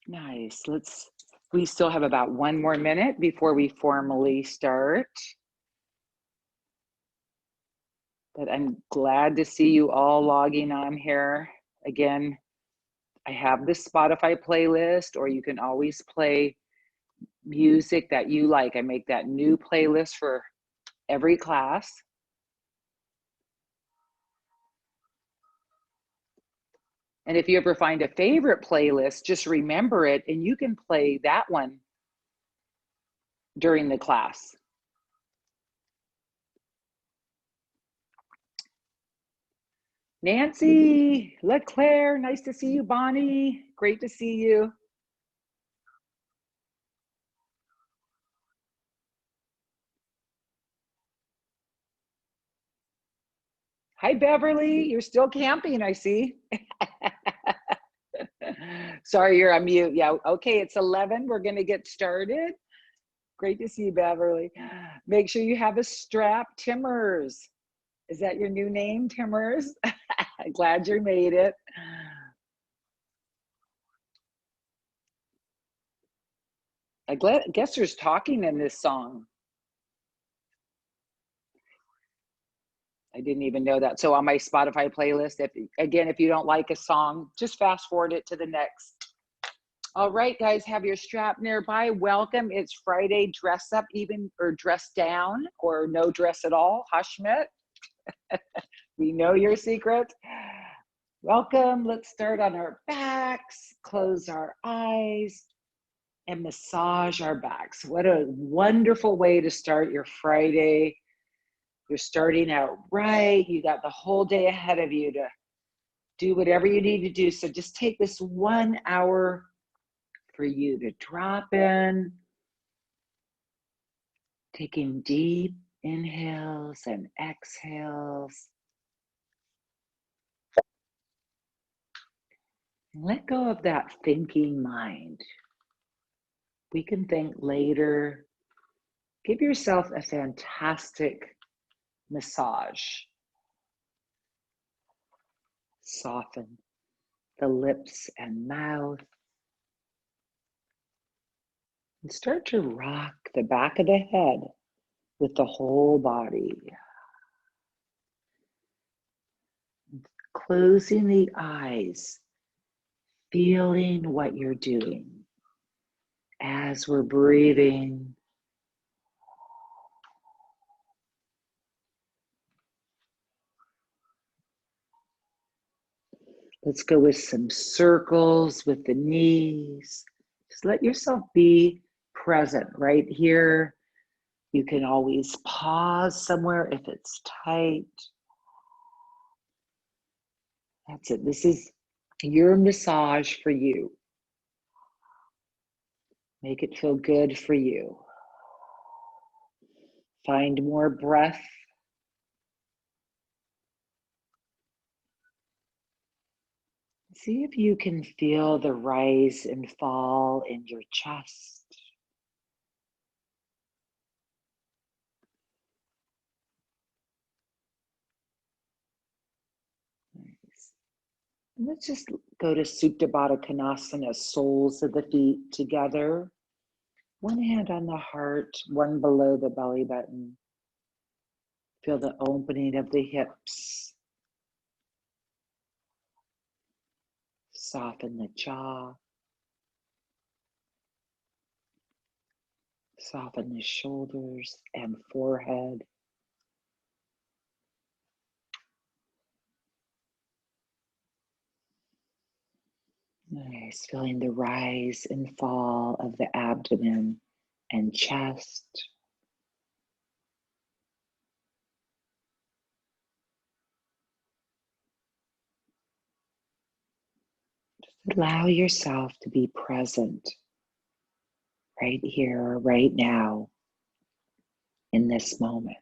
Nice. We still have about 1 more minute before we formally start. But I'm glad to see you all logging on here. Again, I have this Spotify playlist, or you can always play music that you like. I make that new playlist for every class. And if you ever find a favorite playlist, just remember it and you can play that one during the class. Nancy, LeClaire, nice to see you. Bonnie, great to see you. Hi, Beverly, you're still camping, I see. Sorry, you're on mute. Yeah, okay, it's 11. We're gonna get started. Great to see you, Beverly. Make sure you have a strap. Timmers, is that your new name, Timmers? Glad you made it. I guess there's talking in this song. I didn't even know that. So on my Spotify playlist, if you don't like a song, just fast forward it to the next. All right, guys, have your strap nearby. Welcome. It's Friday. Dress up even, or dress down, or no dress at all. Hushmit. We know your secret. Welcome. Let's start on our backs, close our eyes, and massage our backs. What a wonderful way to start your Friday. You're starting out right. You got the whole day ahead of you to do whatever you need to do. So just take this 1 hour for you to drop in, taking deep inhales and exhales. Let go of that thinking mind. We can think later. Give yourself a fantastic massage. Soften the lips and mouth. And start to rock the back of the head with the whole body. Closing the eyes, feeling what you're doing as we're breathing. Let's go with some circles with the knees. Just let yourself be present right here. You can always pause somewhere if it's tight. That's it. This is your massage for you. Make it feel good for you. Find more breath. See if you can feel the rise and fall in your chest. Nice. And let's just go to Supta Baddha Konasana, soles of the feet together. One hand on the heart, one below the belly button. Feel the opening of the hips. Soften the jaw. Soften the shoulders and forehead. Nice, feeling the rise and fall of the abdomen and chest. Just allow yourself to be present right here, right now, in this moment.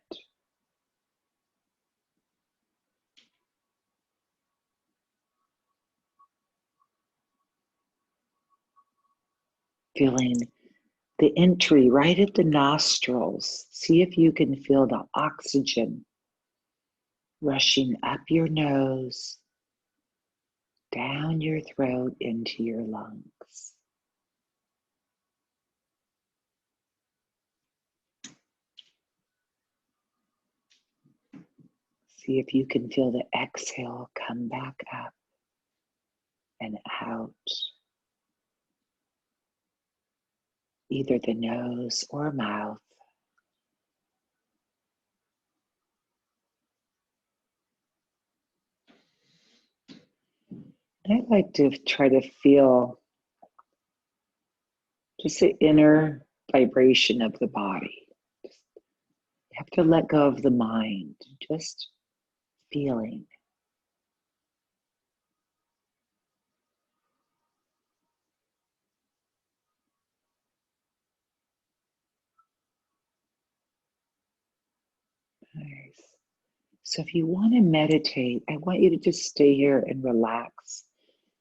Feeling the entry right at the nostrils. See if you can feel the oxygen rushing up your nose, down your throat, into your lungs. See if you can feel the exhale come back up and out, either the nose or mouth. I'd like to try to feel just the inner vibration of the body. You have to let go of the mind, just feeling. Nice. So if you want to meditate, I want you to just stay here and relax.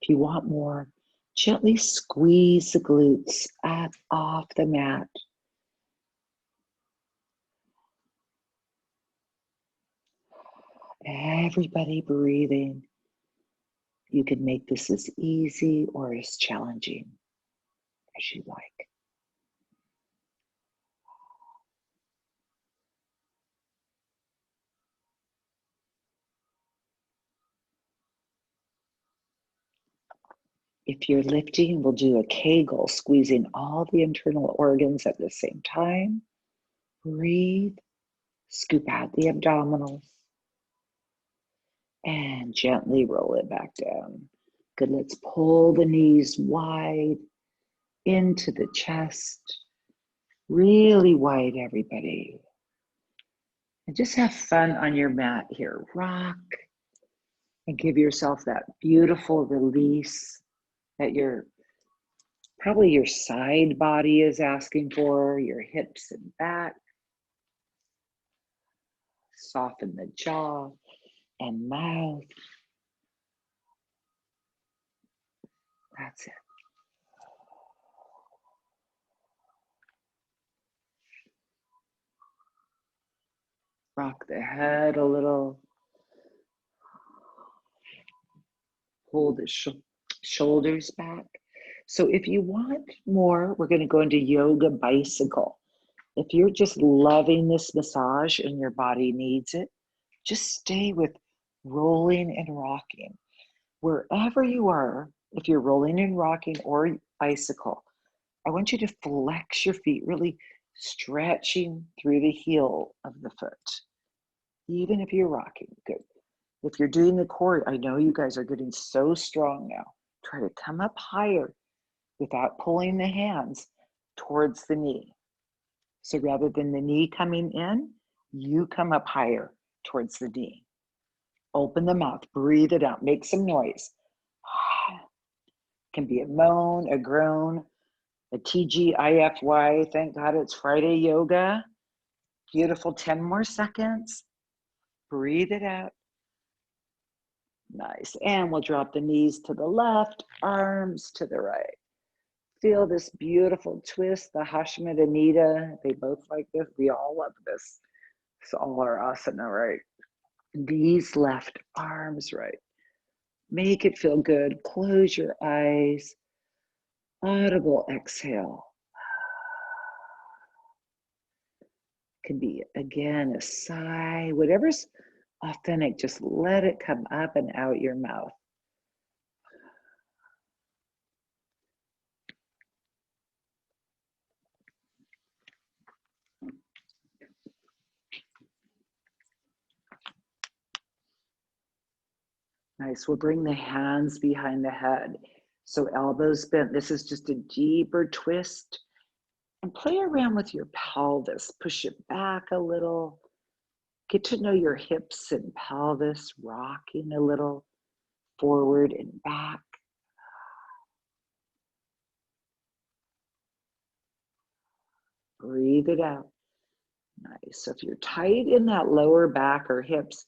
If you want more, gently squeeze the glutes up off the mat. Everybody breathing. You can make this as easy or as challenging as you like. If you're lifting, we'll do a Kegel, squeezing all the internal organs at the same time. Breathe, scoop out the abdominals, and gently roll it back down. Good, let's pull the knees wide into the chest, really wide, everybody. And just have fun on your mat here. Rock and give yourself that beautiful release that probably your side body is asking for, your hips and back. Soften the jaw and mouth. That's it. Rock the head a little. Pull the shoulders back. So if you want more, we're going to go into yoga bicycle. If you're just loving this massage and your body needs it, just stay with rolling and rocking. Wherever you are, if you're rolling and rocking or bicycle, I want you to flex your feet, really stretching through the heel of the foot. Even if you're rocking, good. If you're doing the core, I know you guys are getting so strong now. Try to come up higher without pulling the hands towards the knee. So rather than the knee coming in, you come up higher towards the knee. Open the mouth, breathe it out, make some noise. Can be a moan, a groan, a TGIFY. Thank God it's Friday yoga. Beautiful, 10 more seconds. Breathe it out. Nice. And we'll drop the knees to the left, arms to the right. Feel this beautiful twist, the Hashima Danita. They both like this. We all love this. It's all our asana, right? Knees left, arms right. Make it feel good. Close your eyes. Audible exhale. Can be, again, a sigh. Whatever's authentic, just let it come up and out your mouth. Nice. We'll bring the hands behind the head. So elbows bent. This is just a deeper twist. And play around with your pelvis. Push it back a little. Get to know your hips and pelvis, rocking a little forward and back. Breathe it out. Nice. So if you're tight in that lower back or hips,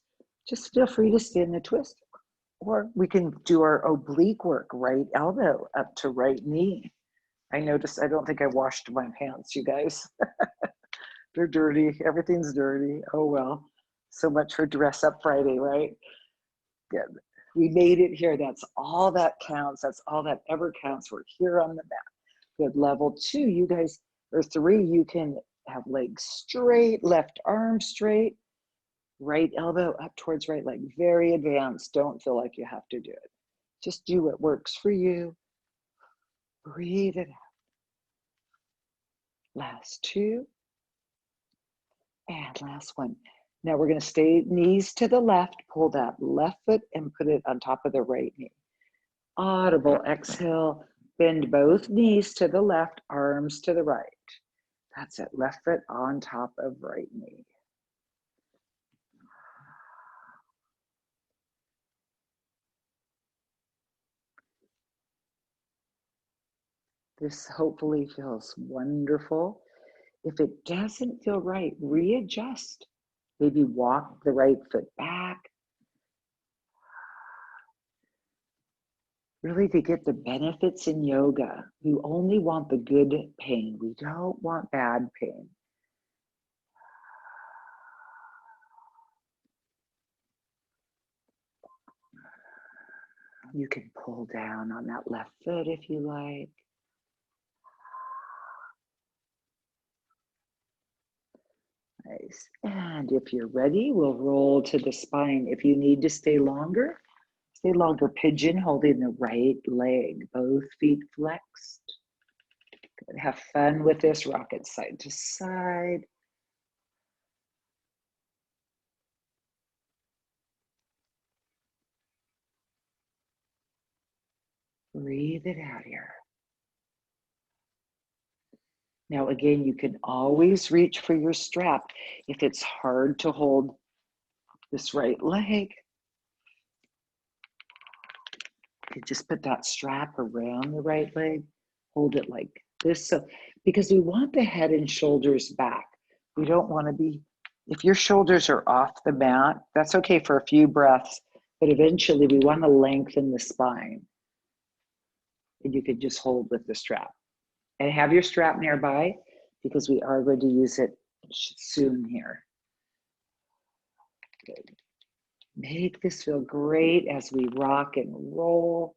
just feel free to stay in the twist. Or we can do our oblique work, right elbow up to right knee. I noticed, I don't think I washed my pants, you guys. They're dirty. Everything's dirty. Oh, well. So much for Dress Up Friday, right? Good. We made it here. That's all that counts. That's all that ever counts. We're here on the mat. Good. Level 2, you guys, or 3, you can have legs straight, left arm straight. Right elbow up towards right leg. Very advanced. Don't feel like you have to do it. Just do what works for you. Breathe it out. Last two. And last one. Now we're going to stay knees to the left. Pull that left foot and put it on top of the right knee. Audible exhale. Bend both knees to the left, arms to the right. That's it. Left foot on top of right knee. This hopefully feels wonderful. If it doesn't feel right, readjust. Maybe walk the right foot back. Really, to get the benefits in yoga, you only want the good pain. We don't want bad pain. You can pull down on that left foot if you like. Nice. And if you're ready, we'll roll to the spine. If you need to stay longer, pigeon, holding the right leg, both feet flexed. Good. Have fun with this. Rock it side to side. Breathe it out here. Now, again, you can always reach for your strap. If it's hard to hold this right leg, you just put that strap around the right leg, hold it like this. So, because we want the head and shoulders back. We don't want to be, if your shoulders are off the mat, that's okay for a few breaths, but eventually we want to lengthen the spine. And you could just hold with the strap. And have your strap nearby because we are going to use it soon here. Good. Make this feel great as we rock and roll.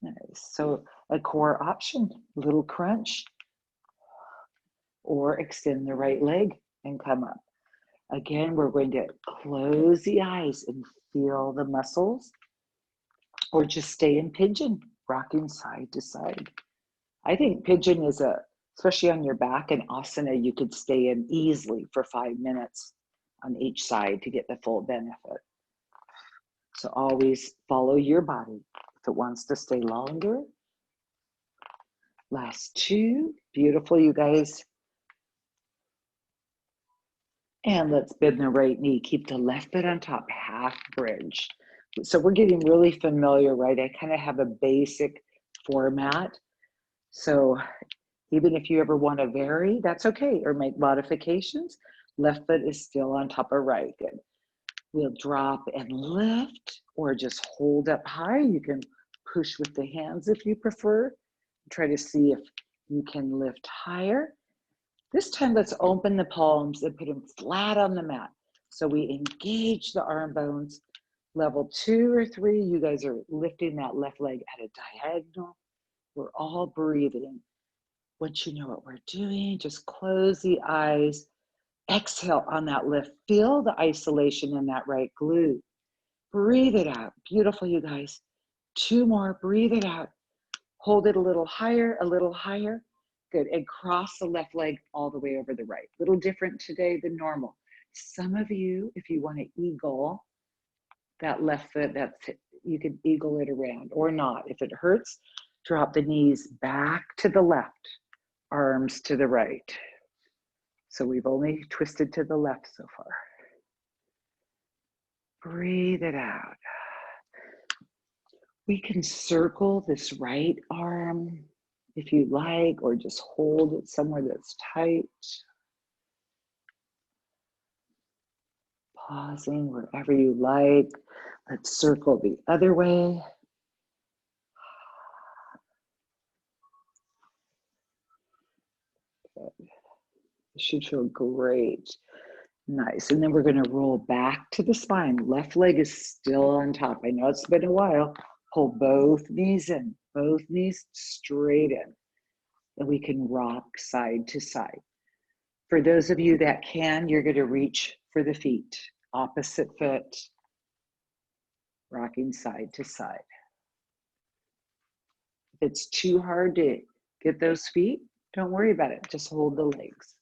Nice. So a core option, little crunch, or extend the right leg and come up. Again, we're going to close the eyes and feel the muscles, or just stay in pigeon, rocking side to side. I think pigeon is especially on your back, an asana you could stay in easily for 5 minutes on each side to get the full benefit. So always follow your body. If it wants to stay longer. Last two. Beautiful, you guys. And let's bend the right knee. Keep the left foot on top, half bridge. So we're getting really familiar, right? I kind of have a basic format. So even if you ever want to vary, that's okay, or make modifications. Left foot is still on top of right. Good. We'll drop and lift, or just hold up high. You can push with the hands if you prefer. Try to see if you can lift higher. This time, let's open the palms and put them flat on the mat. So we engage the arm bones. Level 2 or 3, you guys are lifting that left leg at a diagonal. We're all breathing. Once you know what we're doing, just close the eyes. Exhale on that lift. Feel the isolation in that right glute. Breathe it out. Beautiful, you guys. 2 more. Breathe it out. Hold it a little higher, a little higher. Good. And cross the left leg all the way over the right. A little different today than normal. Some of you, if you want to eagle that left foot, you can eagle it around or not. If it hurts, drop the knees back to the left, arms to the right. So we've only twisted to the left so far. Breathe it out. We can circle this right arm if you like, or just hold it somewhere that's tight. Pausing wherever you like. Let's circle the other way. Good. It should feel great. Nice. And then we're going to roll back to the spine. Left leg is still on top. I know it's been a while. Pull both knees in, both knees straight in. And we can rock side to side. For those of you that can, you're going to reach for the feet, opposite foot, rocking side to side. If it's too hard to get those feet, don't worry about it. Just hold the legs.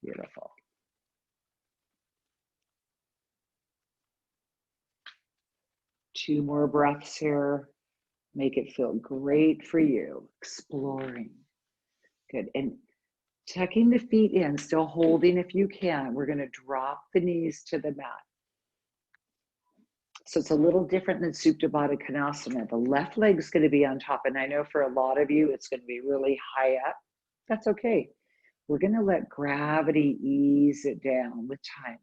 Beautiful. Two more breaths here. Make it feel great for you. Exploring. Good. And tucking the feet in, still holding if you can. We're going to drop the knees to the mat. So it's a little different than Supta Baddha Konasana. The left leg's going to be on top. And I know for a lot of you, it's going to be really high up. That's okay. We're going to let gravity ease it down with time,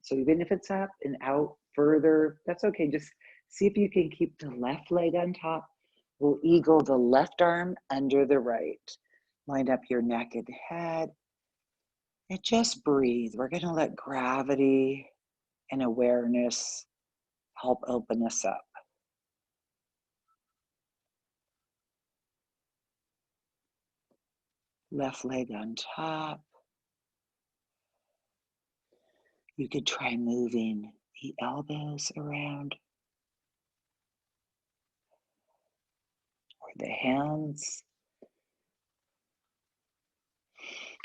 So even if it's up and out further, that's okay. Just see if you can keep the left leg on top. We'll eagle the left arm under the right. Line up your neck and head. And just breathe. We're going to let gravity and awareness help open us up. Left leg on top. You could try moving the elbows around or the hands.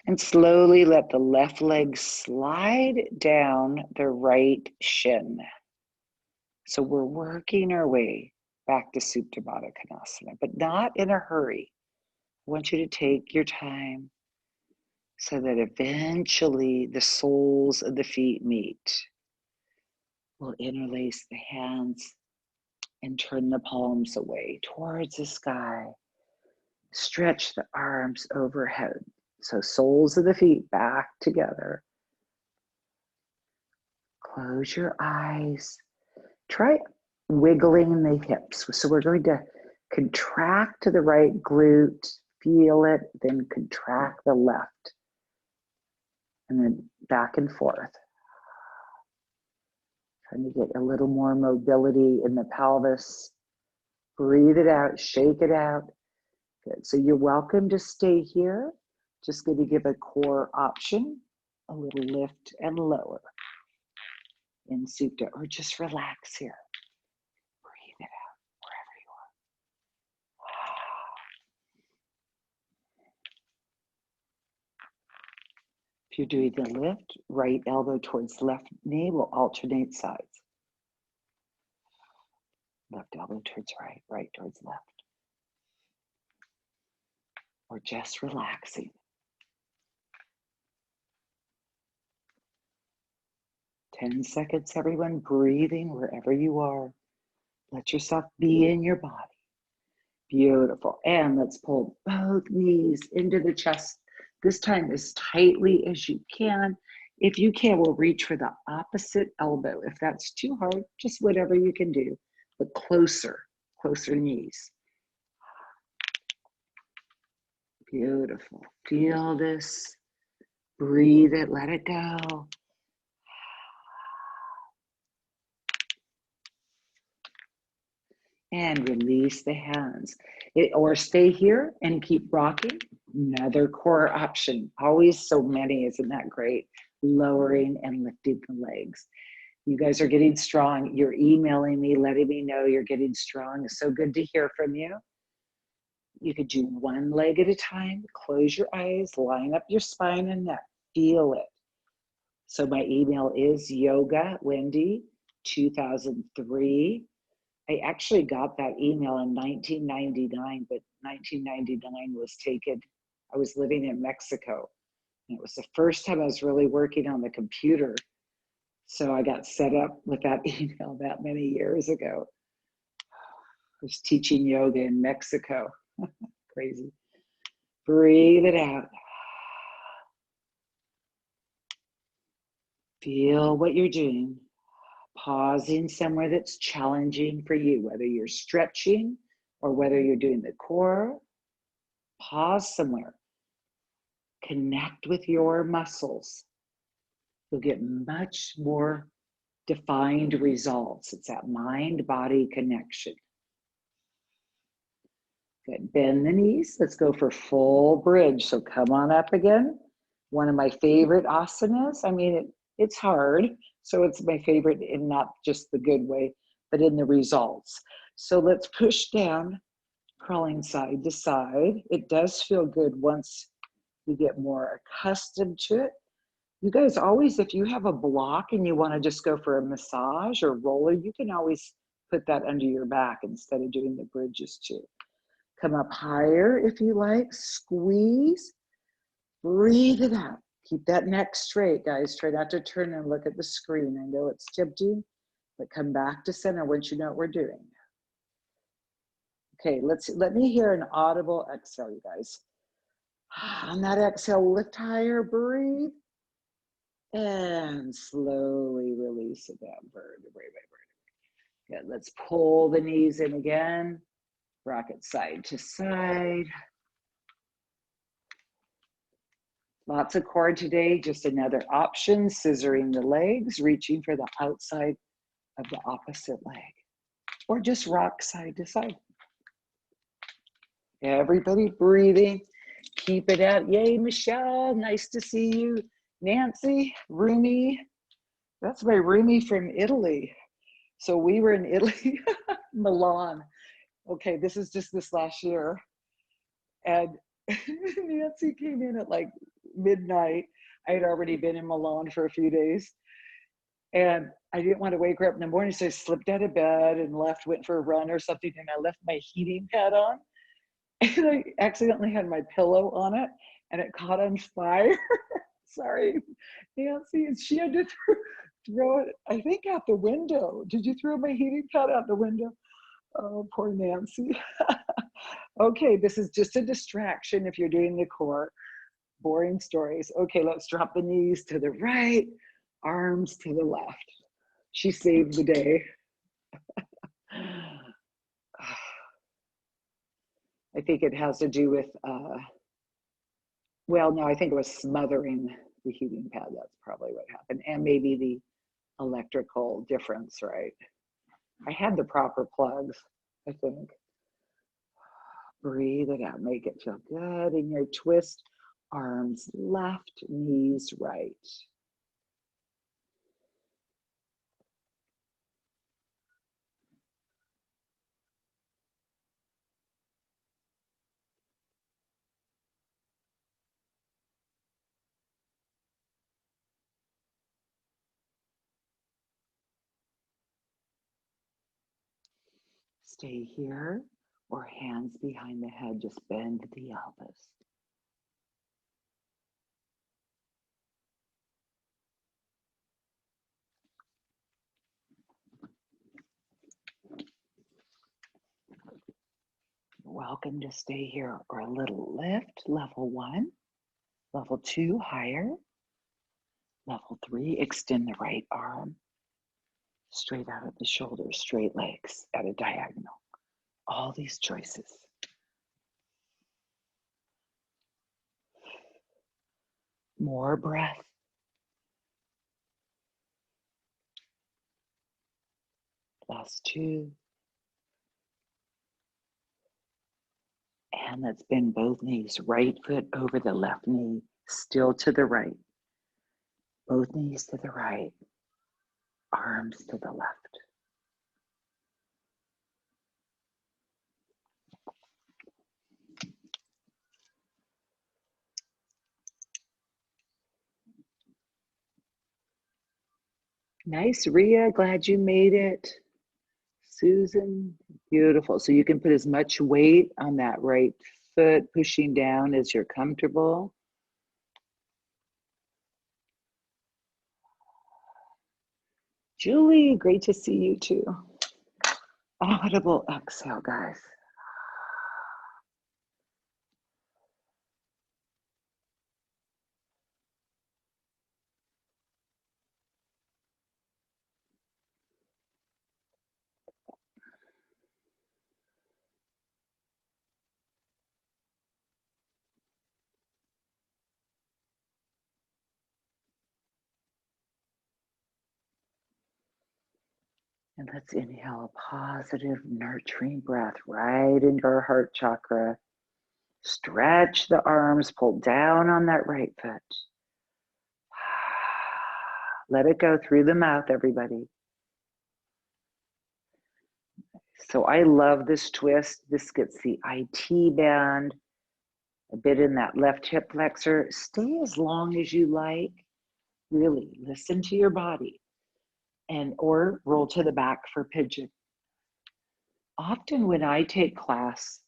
And slowly let the left leg slide down the right shin. So we're working our way back to Supta Baddha Konasana, but not in a hurry. I want you to take your time so that eventually the soles of the feet meet. We'll interlace the hands and turn the palms away towards the sky. Stretch the arms overhead. So soles of the feet back together. Close your eyes. Try wiggling the hips. So we're going to contract to the right glute, feel it, then contract the left. And then back and forth. Trying to get a little more mobility in the pelvis. Breathe it out, shake it out. Good. So you're welcome to stay here. Just going to give a core option, a little lift and lower in Supta, or just relax here. Breathe it out wherever you are. If you're doing the lift, right elbow towards left knee, will alternate sides. Left elbow towards right, right towards left. Or just relaxing. Ten seconds, everyone, breathing wherever you are. Let yourself be in your body. Beautiful. And let's pull both knees into the chest. This time as tightly as you can. If you can, we'll reach for the opposite elbow. If that's too hard, just whatever you can do, but closer knees. Beautiful. Feel this. Breathe it, let it go. And release the hands. Or stay here and keep rocking. Another core option. Always so many, isn't that great? Lowering and lifting the legs. You guys are getting strong. You're emailing me, letting me know you're getting strong. It's so good to hear from you. You could do one leg at a time. Close your eyes, line up your spine and neck. Feel it. So my email is yoga wendy2003. I actually got that email in 1999, but 1999 was taken. I was living in Mexico. And it was the first time I was really working on the computer. So I got set up with that email that many years ago. I was teaching yoga in Mexico. Crazy. Breathe it out. Feel what you're doing. Pausing somewhere that's challenging for you, whether you're stretching or whether you're doing the core. Pause somewhere. Connect with your muscles. You'll get much more defined results. It's that mind-body connection. Good. Bend the knees. Let's go for full bridge. So come on up again. One of my favorite asanas. I mean, it's hard, so it's my favorite in not just the good way, but in the results. So let's push down, crawling side to side. It does feel good once you get more accustomed to it. You guys always, if you have a block and you want to just go for a massage or roller, you can always put that under your back instead of doing the bridges too. Come up higher if you like, squeeze, breathe it out. Keep that neck straight, guys. Try not to turn and look at the screen. I know it's tempting, but come back to center once you know what we're doing. Okay, let me hear an audible exhale, you guys. On that exhale, lift higher, breathe, and slowly release it down, vertebrae by vertebrae. Good, let's pull the knees in again, rock it side to side. Lots of core today, just another option, scissoring the legs, reaching for the outside of the opposite leg, or just rock side to side. Everybody breathing, keep it out. Yay, Michelle, nice to see you. Nancy, Rumi, that's my Rumi from Italy. So we were in Italy, Milan. Okay, this is just this last year. And Nancy came in at like midnight. I had already been in Milan for a few days. And I didn't want to wake her up in the morning, so I slipped out of bed and left, went for a run or something, and I left my heating pad on. And I accidentally had my pillow on it, and it caught on fire. Sorry, Nancy. And she had to throw it, I think, out the window. Did you throw my heating pad out the window? Oh, poor Nancy. Okay, this is just a distraction if you're doing the core. Boring stories. Okay, let's drop the knees to the right, arms to the left. She saved the day. I think it has to do with, well, no, I think it was smothering the heating pad. That's probably what happened. And maybe the electrical difference, right? I had the proper plugs, I think. Breathe it out, make it feel good in your twist. Arms left, knees right. Stay here, or hands behind the head, just bend the elbows. Welcome to stay here, or a little lift, level 1, level 2, higher, level 3, extend the right arm, straight out of the shoulders, straight legs at a diagonal. All these choices. More breath. Last 2. And let's bend both knees, right foot over the left knee, still to the right. Both knees to the right, arms to the left. Nice, Rhea, glad you made it. Susan, beautiful. So you can put as much weight on that right foot, pushing down as you're comfortable. Julie, great to see you too. Audible exhale, guys. And let's inhale a positive, nurturing breath right into our heart chakra. Stretch the arms, pull down on that right foot. Let it go through the mouth, everybody. So I love this twist. This gets the IT band, a bit in that left hip flexor. Stay as long as you like. Really listen to your body, and or roll to the back for pigeon. Often when I take class,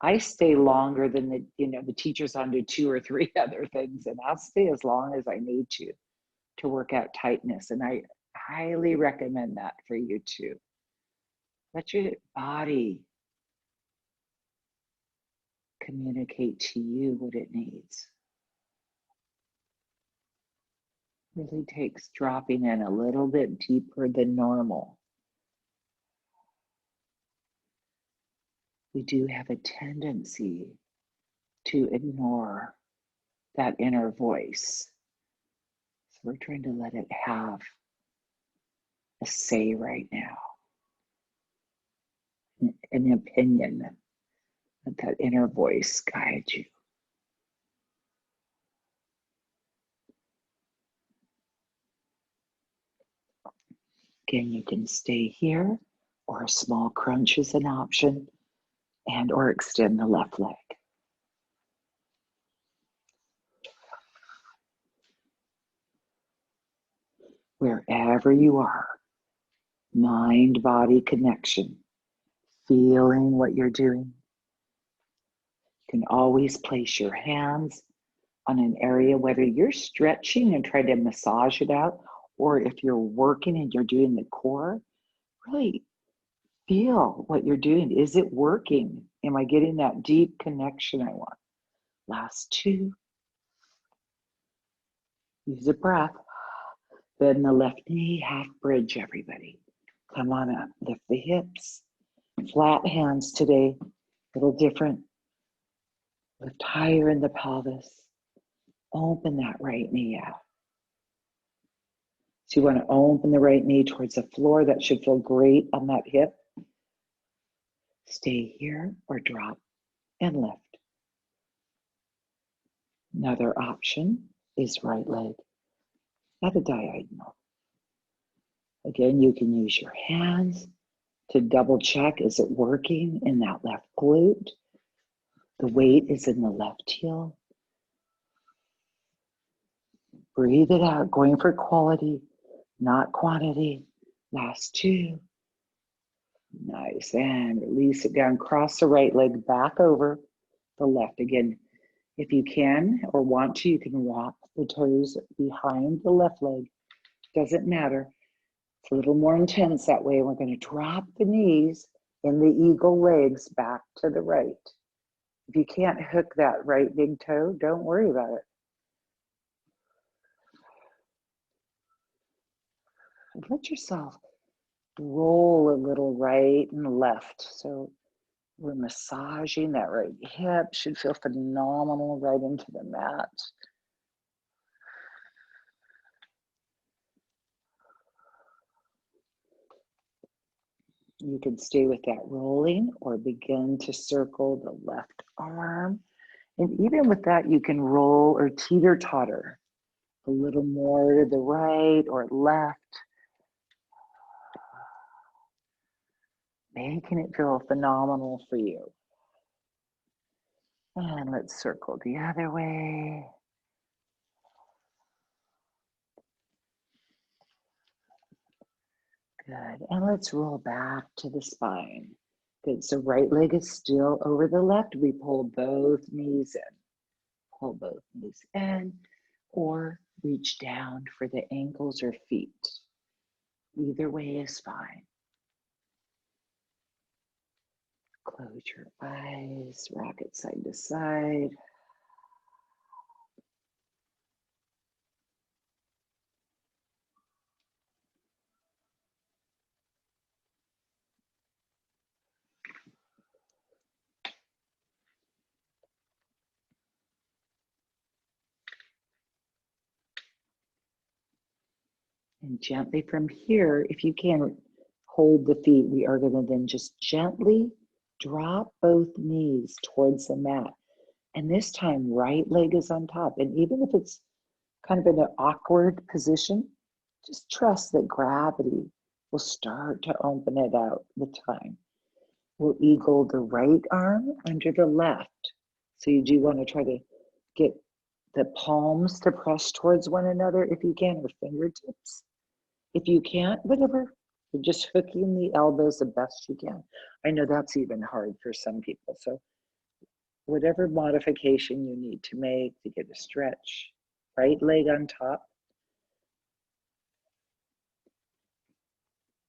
I stay longer than the teachers on to 2 or 3 other things, and I'll stay as long as I need to work out tightness. And I highly recommend that for you too. Let your body communicate to you what it needs. Really takes dropping in a little bit deeper than normal. We do have a tendency to ignore that inner voice. So we're trying to let it have a say right now, an opinion. Let that inner voice guide you. Again, you can stay here, or a small crunch is an option, and or extend the left leg. Wherever you are, mind-body connection, feeling what you're doing. You can always place your hands on an area, whether you're stretching and trying to massage it out, or if you're working and you're doing the core, really feel what you're doing. Is it working? Am I getting that deep connection I want? Last 2. Use a breath. Bend the left knee, half bridge, everybody. Come on up, lift the hips. Flat hands today, a little different. Lift higher in the pelvis. Open that right knee out. So you want to open the right knee towards the floor. That should feel great on that hip. Stay here or drop and lift. Another option is right leg at a diagonal. Again, you can use your hands to double check, is it working in that left glute? The weight is in the left heel. Breathe it out, going for quality, not quantity. Last 2. Nice, and release it down. Cross the right leg back over the left. Again, if you can or want to, you can walk the toes behind the left leg. Doesn't matter. It's a little more intense that way. We're going to drop the knees in the eagle legs back to the right. If you can't hook that right big toe, don't worry about it. Let yourself roll a little right and left. So we're massaging that right hip. Should feel phenomenal right into the mat. You can stay with that rolling or begin to circle the left arm. And even with that, you can roll or teeter-totter a little more to the right or left, making it feel phenomenal for you. And let's circle the other way. Good, and let's roll back to the spine. Good, so right leg is still over the left. We pull both knees in. Pull both knees in, or reach down for the ankles or feet. Either way is fine. Close your eyes, rock it side to side. And gently from here, if you can hold the feet, we are going to then just gently drop both knees towards the mat. And this time, right leg is on top. And even if it's kind of in an awkward position, Just trust that gravity will start to open it out with time. We'll eagle the right arm under the left. So you do want to try to get the palms to press towards one another if you can, or fingertips. If you can't, whatever, you're just hooking the elbows the best you can. I know that's even hard for some people. So whatever modification you need to make to get a stretch, right leg on top,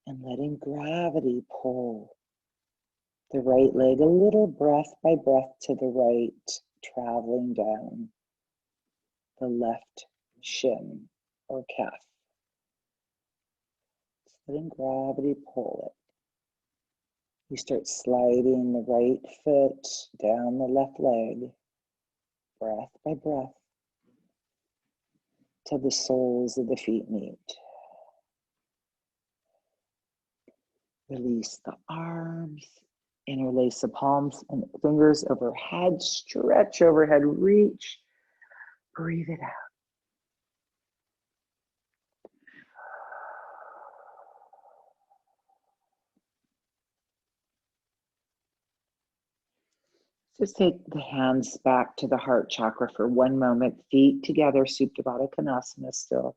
and letting gravity pull the right leg a little breath by breath to the right, traveling down the left shin or calf. Just letting gravity pull it. You start sliding the right foot down the left leg, breath by breath, till the soles of the feet meet. Release the arms, interlace the palms and fingers overhead, stretch overhead, reach, breathe it out. Just take the hands back to the heart chakra for one moment, feet together, Supta Baddha Konasana still.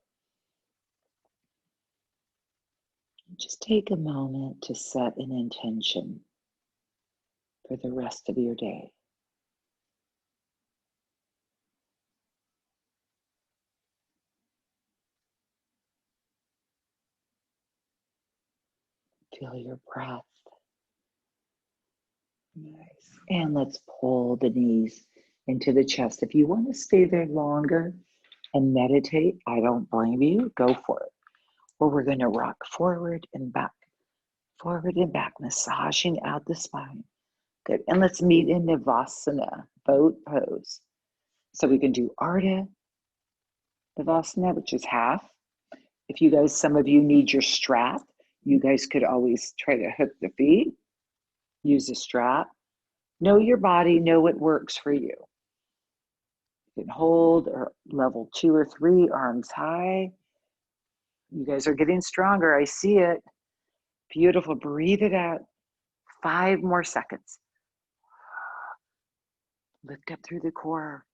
Just take a moment to set an intention for the rest of your day. Feel your breath. Nice. And let's pull the knees into the chest. If you want to stay there longer and meditate, I don't blame you. Go for it. Or we're going to rock forward and back, massaging out the spine. Good. And let's meet in Navasana, boat pose. So we can do Ardha Navasana, which is half. If you guys, some of you need your strap, you guys could always try to hook the feet, use a strap. Know your body, know what works for you. You can hold or level 2 or 3, arms high. You guys are getting stronger. I see it. Beautiful. Breathe it out. 5 more seconds. Lift up through the core.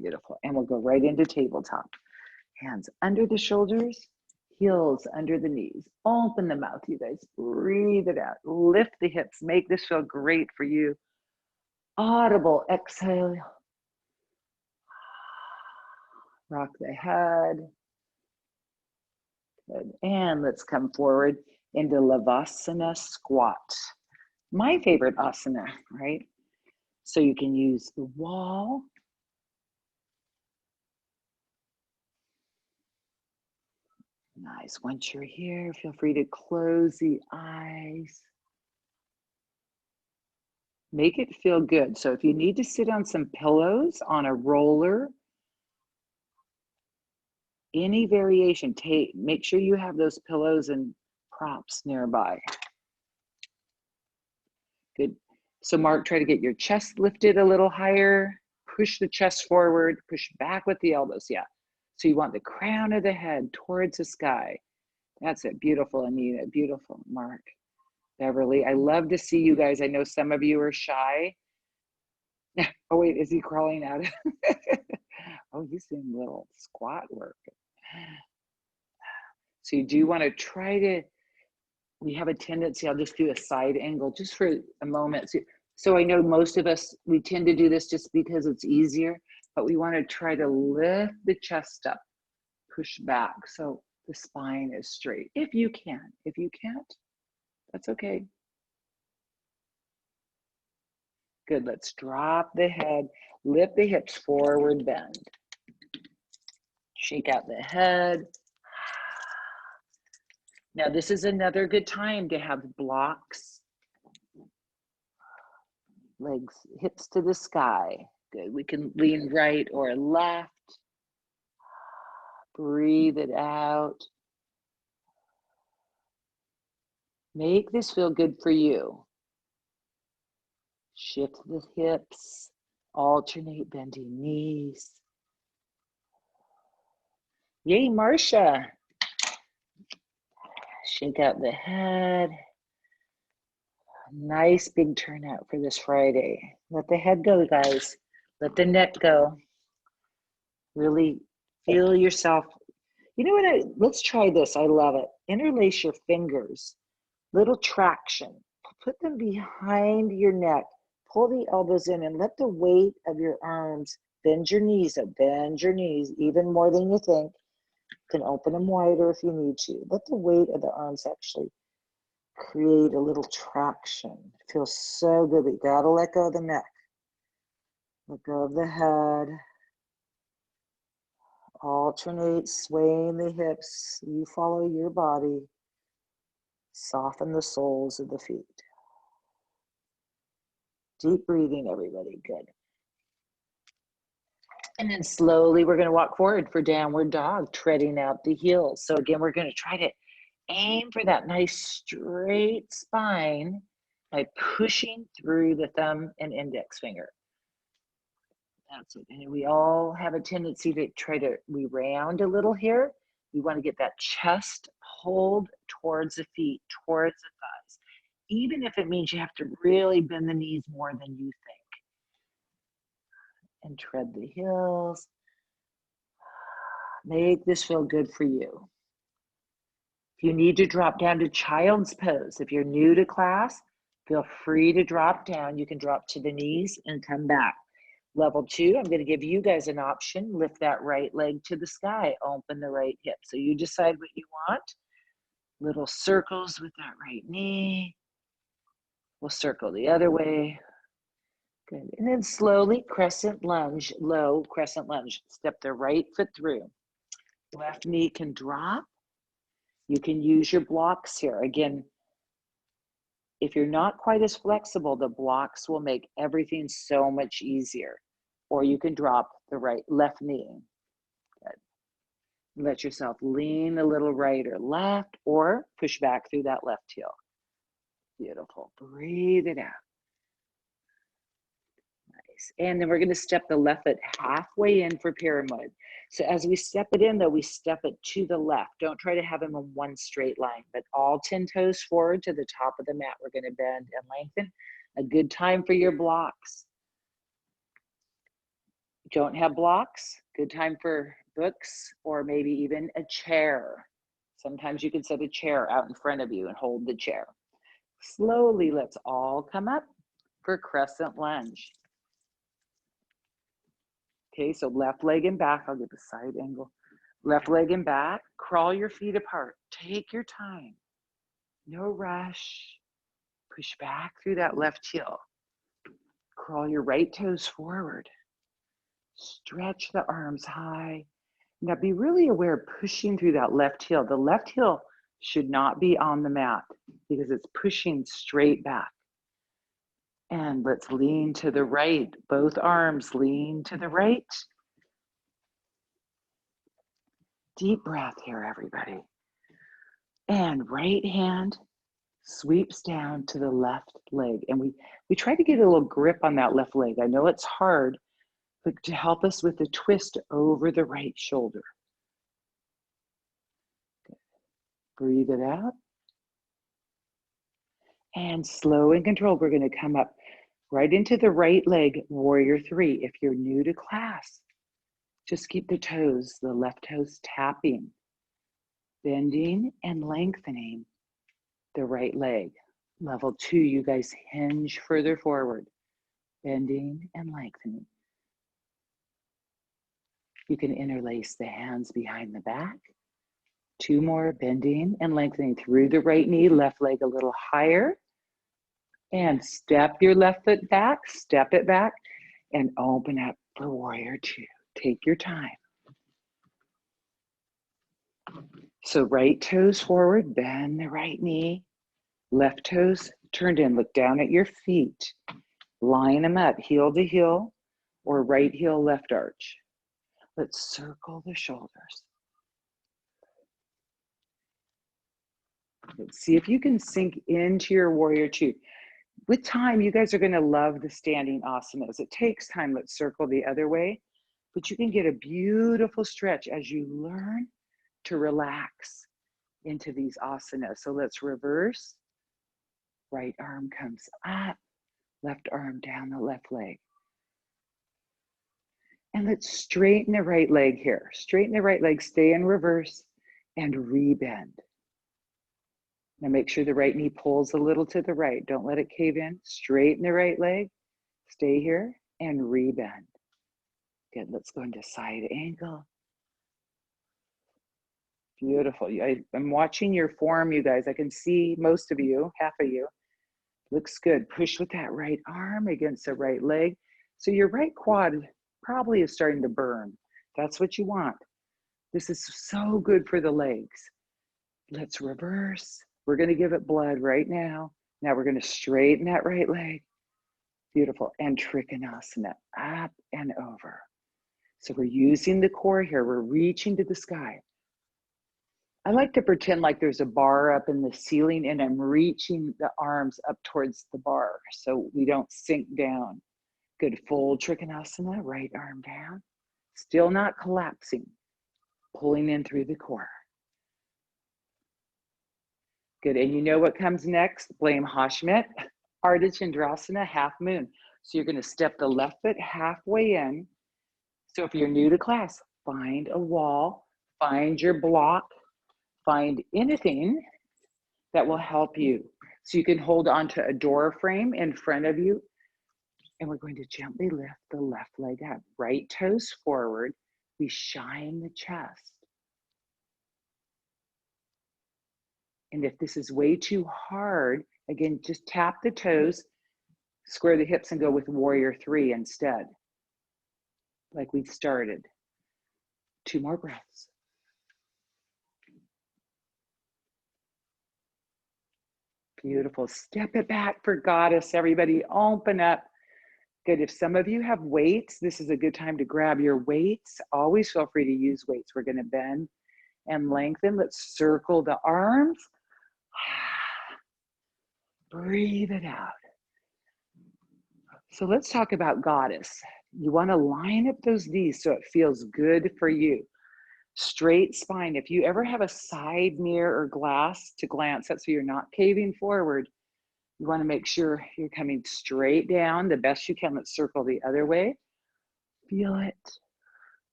Beautiful. And we'll go right into tabletop. Hands under the shoulders, heels under the knees. Open the mouth, you guys. Breathe it out. Lift the hips. Make this feel great for you. Audible exhale. Rock the head. Good. And let's come forward into Lavasana squat. My favorite asana, right? So you can use the wall. Nice. Once you're here, feel free to close the eyes. Make it feel good. So if you need to sit on some pillows, on a roller, any variation, make sure you have those pillows and props nearby. Good. So Mark, try to get your chest lifted a little higher. Push the chest forward, push back with the elbows. Yeah. So you want the crown of the head towards the sky. That's it. Beautiful, Anita. Beautiful, Mark. Beverly, I love to see you guys. I know some of you are shy. Oh, wait, is he crawling out? Oh, he's doing little squat work. So you do want to try to, we have a tendency, I'll just do a side angle just for a moment. So I know most of us, we tend to do this just because it's easier, but we want to try to lift the chest up, push back so the spine is straight. If you can. If you can't, that's okay. Good, let's drop the head, lift the hips forward, bend. Shake out the head. Now this is another good time to have blocks. Legs, hips to the sky. Good, we can lean right or left. Breathe it out. Make this feel good for you. Shift the hips, alternate bending knees. Yay, Marcia. Shake out the head. Nice big turnout for this Friday. Let the head go, guys. Let the neck go. Really feel yourself. You know what? Let's try this. I love it. Interlace your fingers. Little traction. Put them behind your neck. Pull the elbows in and let the weight of your arms bend your knees up. Bend your knees even more than you think. You can open them wider if you need to. Let the weight of the arms actually create a little traction. It feels so good, but you gotta let go of the neck. Let go of the head. Alternate swaying the hips. You follow your body. Soften the soles of the feet. Deep breathing, everybody. Good. And then slowly we're going to walk forward for downward dog, treading out the heels. So again, we're going to try to aim for that nice straight spine by pushing through the thumb and index finger. That's it. And we all have a tendency to we round a little here. We want to get that chest hold towards the feet, towards the thighs, even if it means you have to really bend the knees more than you think. And tread the heels. Make this feel good for you. If you need to drop down to child's pose, if you're new to class, feel free to drop down. You can drop to the knees and come back. Level 2, I'm going to give you guys an option. Lift that right leg to the sky. Open the right hip. So you decide what you want. Little circles with that right knee. We'll circle the other way. Good. And then slowly crescent lunge, low crescent lunge. Step the right foot through. Left knee can drop. You can use your blocks here. Again, if you're not quite as flexible, the blocks will make everything so much easier. Or you can drop the left knee. Good. Let yourself lean a little right or left, or push back through that left heel. Beautiful. Breathe it out. Nice. And then we're going to step the left foot halfway in for pyramid. So as we step it in, though, we step it to the left. Don't try to have them in one straight line, but all 10 toes forward to the top of the mat. We're going to bend and lengthen. A good time for your blocks. Don't have blocks, good time for books or maybe even a chair. Sometimes you can set a chair out in front of you and hold the chair. Slowly, let's all come up for crescent lunge. Okay, so left leg and back. I'll get the side angle. Left leg and back. Crawl your feet apart. Take your time. No rush. Push back through that left heel. Crawl your right toes forward. Stretch the arms high. Now be really aware of pushing through that left heel. The left heel should not be on the mat because it's pushing straight back. And let's lean to the right. Both arms lean to the right. Deep breath here, everybody. And right hand sweeps down to the left leg. And we try to get a little grip on that left leg. I know it's hard, but to help us with the twist over the right shoulder. Good. Breathe it out. And slow and controlled, we're going to come up right into the right leg, warrior 3. If you're new to class, just keep the toes, the left toes tapping, bending and lengthening the right leg. Level 2, you guys hinge further forward, bending and lengthening. You can interlace the hands behind the back. 2 more, bending and lengthening through the right knee, left leg a little higher. And step your left foot back, step it back, and open up for warrior 2. Take your time. So right toes forward, bend the right knee. Left toes turned in, look down at your feet. Line them up, heel to heel, or right heel, left arch. Let's circle the shoulders. Let's see if you can sink into your warrior 2. With time, you guys are going to love the standing asanas. It takes time. Let's circle the other way, but you can get a beautiful stretch as you learn to relax into these asanas. So let's reverse. Right arm comes up, left arm down the left leg. And let's straighten the right leg here. Straighten the right leg, stay in reverse, and rebend. Now make sure the right knee pulls a little to the right. Don't let it cave in. Straighten the right leg, stay here, and rebend. Good, let's go into side angle. Beautiful. I'm watching your form, you guys. I can see most of you, half of you. Looks good. Push with that right arm against the right leg. So your right quad probably is starting to burn. That's what you want. This is so good for the legs. Let's reverse. We're going to give it blood right now. Now we're going to straighten that right leg. Beautiful. And Trikonasana, up and over. So we're using the core here. We're reaching to the sky. I like to pretend like there's a bar up in the ceiling and I'm reaching the arms up towards the bar so we don't sink down. Good, full Trikonasana, right arm down. Still not collapsing. Pulling in through the core. Good, and you know what comes next? Blame Hashmit, Ardha Chandrasana, half moon. So you're gonna step the left foot halfway in. So if you're new to class, find a wall, find your block, find anything that will help you. So you can hold onto a door frame in front of you. And we're going to gently lift the left leg up. Right toes forward. We shine the chest. And if this is way too hard, again, just tap the toes, square the hips, and go with warrior three instead. Like we started. 2 more breaths. Beautiful. Step it back for goddess, everybody. Open up. Good. If some of you have weights, this is a good time to grab your weights. Always feel free to use weights. We're going to bend and lengthen. Let's circle the arms. Breathe it out. So let's talk about goddess. You want to line up those knees so it feels good for you. Straight spine. If you ever have a side mirror or glass to glance at so you're not caving forward, you want to make sure you're coming straight down the best you can. Let's circle the other way. Feel it.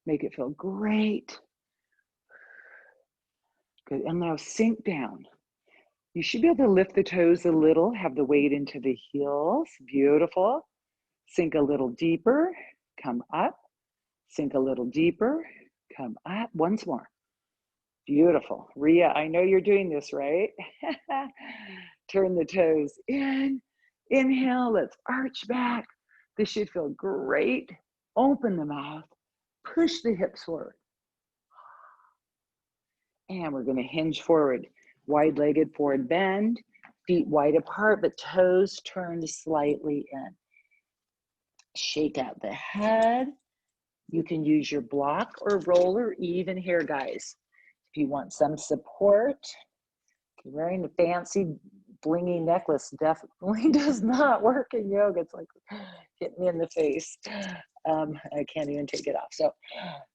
Make it feel great. Good. And now sink down. You should be able to lift the toes a little, have the weight into the heels. Beautiful. Sink a little deeper. Come up. Sink a little deeper. Come up. Once more. Beautiful. Ria, I know you're doing this, right? Turn the toes in. Inhale. Let's arch back. This should feel great. Open the mouth. Push the hips forward. And we're going to hinge forward. Wide-legged forward bend. Feet wide apart, but toes turned slightly in. Shake out the head. You can use your block or roller even here, guys. If you want some support, if you're wearing a fancy blingy necklace, definitely does not work in yoga. It's like hitting me in the face. I can't even take it off. So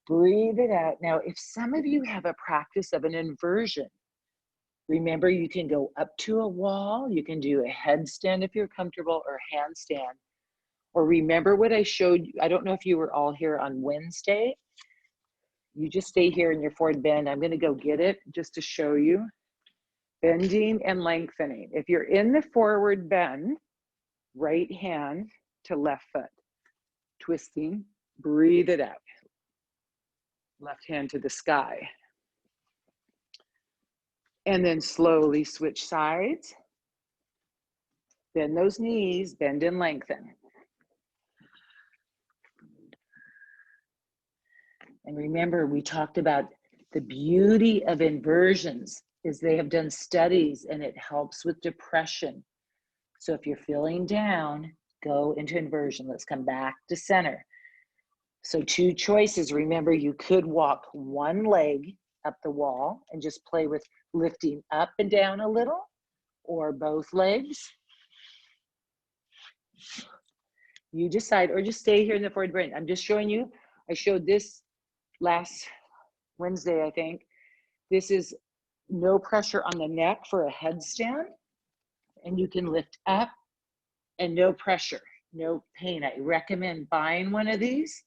breathe it out. Now, if some of you have a practice of an inversion, remember you can go up to a wall. You can do a headstand if you're comfortable, or handstand. Or remember what I showed you. I don't know if you were all here on Wednesday. You just stay here in your forward bend. I'm going to go get it just to show you. Bending and lengthening. If you're in the forward bend, right hand to left foot. Twisting, breathe it out. Left hand to the sky. And then slowly switch sides. Bend those knees, bend and lengthen. And remember, we talked about the beauty of inversions is they have done studies and it helps with depression. So if you're feeling down, go into inversion. Let's come back to center. So 2 choices. Remember, you could walk one leg up the wall and just play with lifting up and down a little, or both legs. You decide, or just stay here in the forward bend. I'm just showing you. I showed this last Wednesday, I think. This is No pressure on the neck for a headstand. And you can lift up and no pressure, no pain. I recommend buying one of these.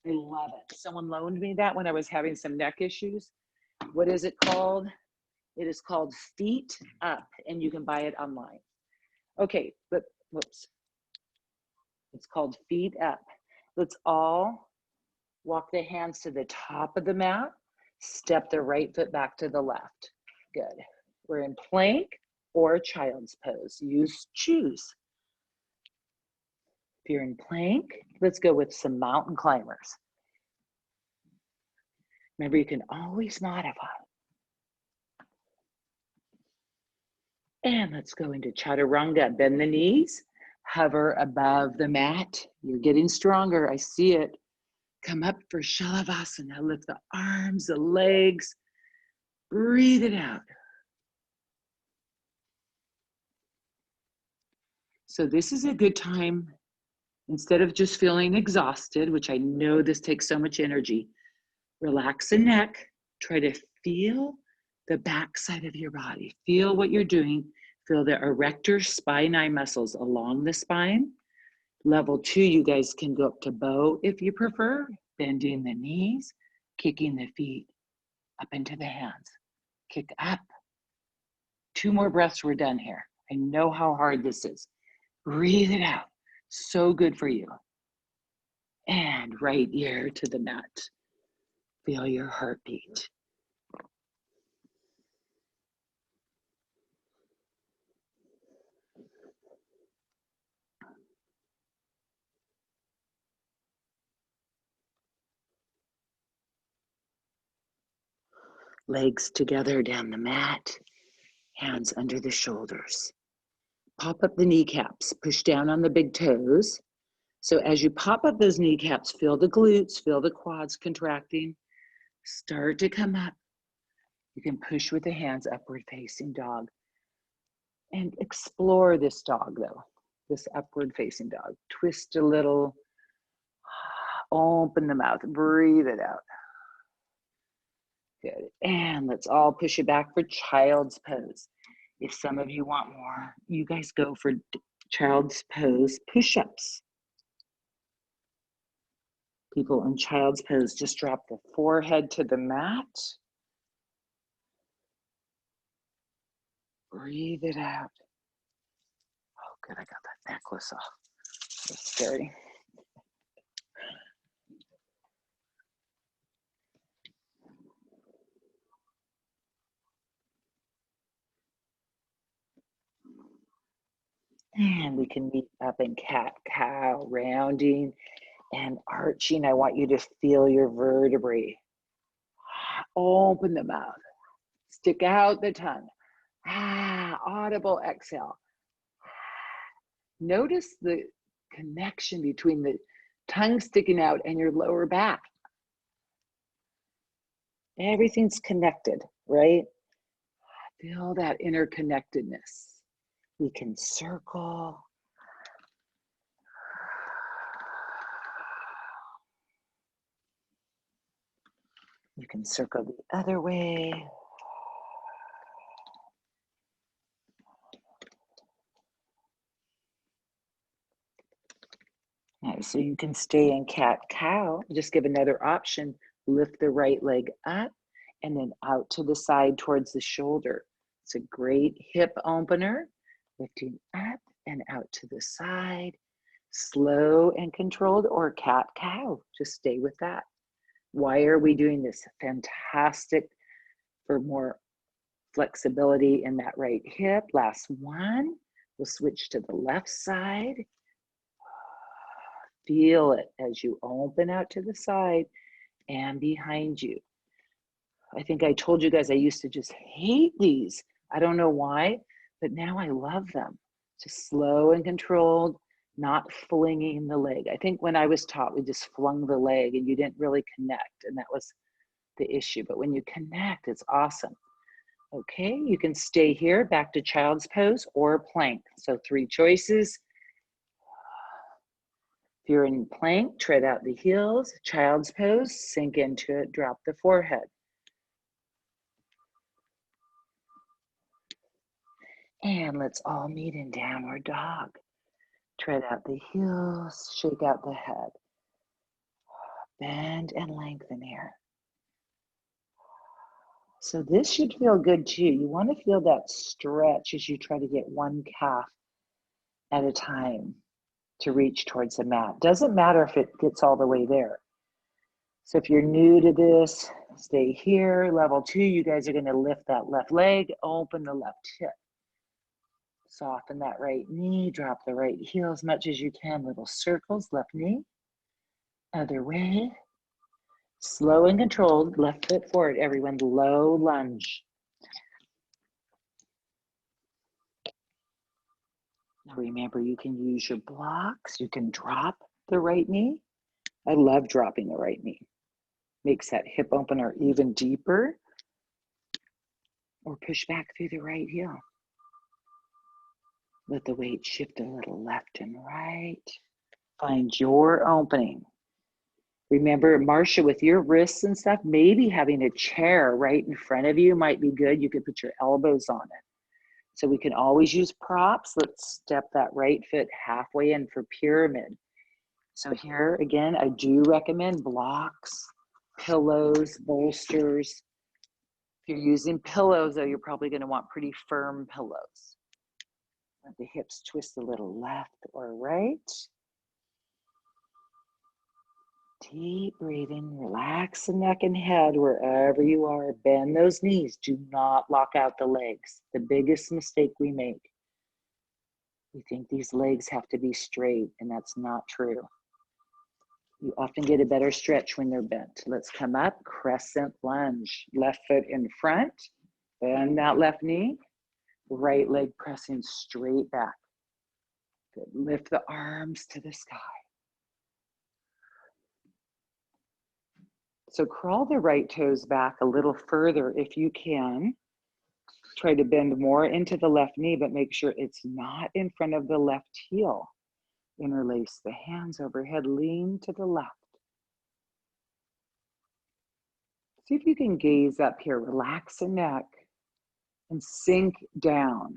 I love it. Someone loaned me that when I was having some neck issues. What is it called? It is called Feet Up, and you can buy it online. Okay, but whoops. It's called Feet Up. Let's all walk the hands to the top of the mat. Step the right foot back to the left. Good. We're in plank or child's pose. Choose. If you're in plank, let's go with some mountain climbers. Remember, you can always modify. And let's go into chaturanga. Bend the knees, hover above the mat. You're getting stronger. I see it. Come up for Shalavasana. Lift the arms, the legs. Breathe it out. So this is a good time, instead of just feeling exhausted, which I know this takes so much energy, relax the neck. Try to feel the back side of your body. Feel what you're doing. Feel the erector spinae muscles along the spine. Level 2, you guys can go up to bow if you prefer, bending the knees, kicking the feet up into the hands. Kick up. 2 more breaths, we're done here. I know how hard this is. Breathe it out. So good for you. And right ear to the mat. Feel your heartbeat. Legs together down the mat, hands under the shoulders. Pop up the kneecaps, push down on the big toes. So as you pop up those kneecaps, feel the glutes, feel the quads contracting. Start to come up. You can push with the hands, upward facing dog. And explore this dog though, this upward facing dog. Twist a little, open the mouth, breathe it out. Good. And let's all push it back for child's pose. If some of you want more, you guys go for child's pose push-ups. People in child's pose just drop the forehead to the mat. Breathe it out. Oh, good, I got that necklace off. That's scary. And we can meet up in cat-cow, rounding and arching. I want you to feel your vertebrae. Open the mouth. Stick out the tongue. Audible exhale. Notice the connection between the tongue sticking out and your lower back. Everything's connected, right? Feel that interconnectedness. We can circle. You can circle the other way. So you can stay in cat-cow. Just give another option. Lift the right leg up and then out to the side towards the shoulder. It's a great hip opener. Lifting up and out to the side. Slow and controlled, or cat-cow. Just stay with that. Why are we doing this? Fantastic for more flexibility in that right hip. Last one. We'll switch to the left side. Feel it as you open out to the side and behind you. I think I told you guys I used to just hate these. I don't know why, but now I love them. Just slow and controlled, not flinging the leg. I think when I was taught, we just flung the leg and you didn't really connect, and that was the issue. But when you connect, it's awesome. Okay, you can stay here, back to child's pose or plank. So 3 choices. If you're in plank, tread out the heels. Child's pose, sink into it, drop the forehead. And let's all meet in downward dog. Tread out the heels, shake out the head. Bend and lengthen here. So this should feel good too. You want to feel that stretch as you try to get one calf at a time to reach towards the mat. Doesn't matter if it gets all the way there. So if you're new to this, stay here. Level 2, you guys are going to lift that left leg, open the left hip. Soften that right knee, drop the right heel as much as you can. Little circles, left knee, other way. Slow and controlled, left foot forward. Everyone, low lunge. Now remember, you can use your blocks. You can drop the right knee. I love dropping the right knee. Makes that hip opener even deeper. Or push back through the right heel. Let the weight shift a little left and right. Find your opening. Remember, Marcia, with your wrists and stuff, maybe having a chair right in front of you might be good. You could put your elbows on it. So we can always use props. Let's step that right foot halfway in for pyramid. So here, again, I do recommend blocks, pillows, bolsters. If you're using pillows, though, you're probably going to want pretty firm pillows. Let the hips twist a little left or right. Deep breathing, relax the neck and head wherever you are. Bend those knees. Do not lock out the legs. The biggest mistake we make. We think these legs have to be straight, and that's not true. You often get a better stretch when they're bent. Let's come up, crescent lunge. Left foot in front, bend that left knee. Right leg pressing straight back. Good. Lift the arms to the sky. So crawl the right toes back a little further if you can. Try to bend more into the left knee, but make sure it's not in front of the left heel. Interlace the hands overhead, lean to the left. See if you can gaze up here, relax the neck, and sink down.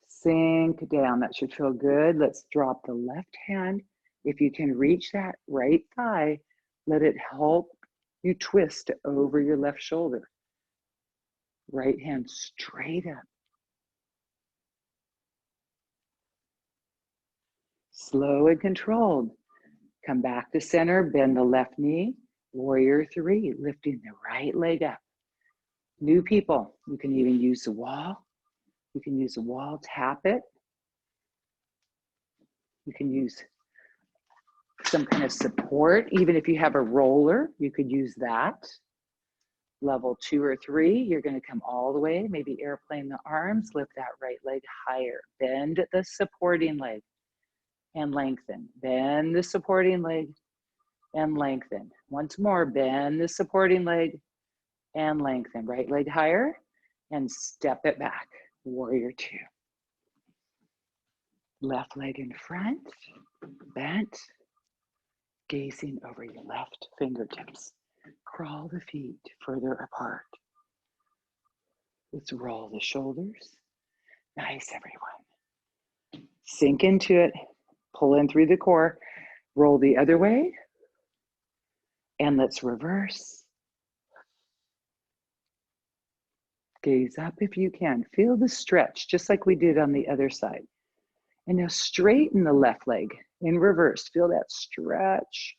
Sink down, that should feel good. Let's drop the left hand. If you can reach that right thigh, let it help you twist over your left shoulder. Right hand straight up. Slow and controlled. Come back to center, bend the left knee. Warrior 3, lifting the right leg up. New people, you can even use the wall. You can use the wall, tap it. You can use some kind of support. Even if you have a roller, you could use that. Level 2 or 3, you're going to come all the way, maybe airplane the arms, lift that right leg higher. Bend the supporting leg and lengthen. Bend the supporting leg and lengthen. Once more, bend the supporting leg and lengthen. Right leg higher and step it back. Warrior 2. Left leg in front, bent, gazing over your left fingertips. Crawl the feet further apart. Let's roll the shoulders. Nice, everyone. Sink into it. Pull in through the core. Roll the other way. And let's reverse. Gaze up if you can. Feel the stretch, just like we did on the other side. And now straighten the left leg in reverse. Feel that stretch.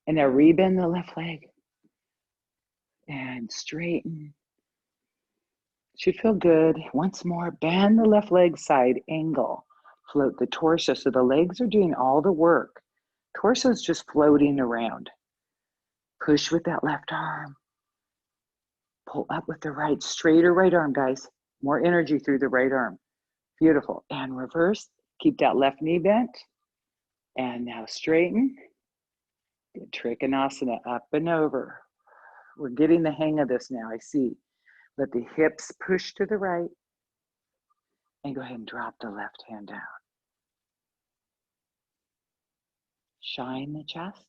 And now rebend the left leg. And straighten. Should feel good. Once more, bend the left leg side angle. Float the torso. So the legs are doing all the work. Torso is just floating around. Push with that left arm. Pull up with the right. Straighter right arm, guys. More energy through the right arm. Beautiful. And reverse. Keep that left knee bent. And now straighten. Good. Trikonasana, up and over. We're getting the hang of this now, I see. Let the hips push to the right. And go ahead and drop the left hand down. Shine the chest.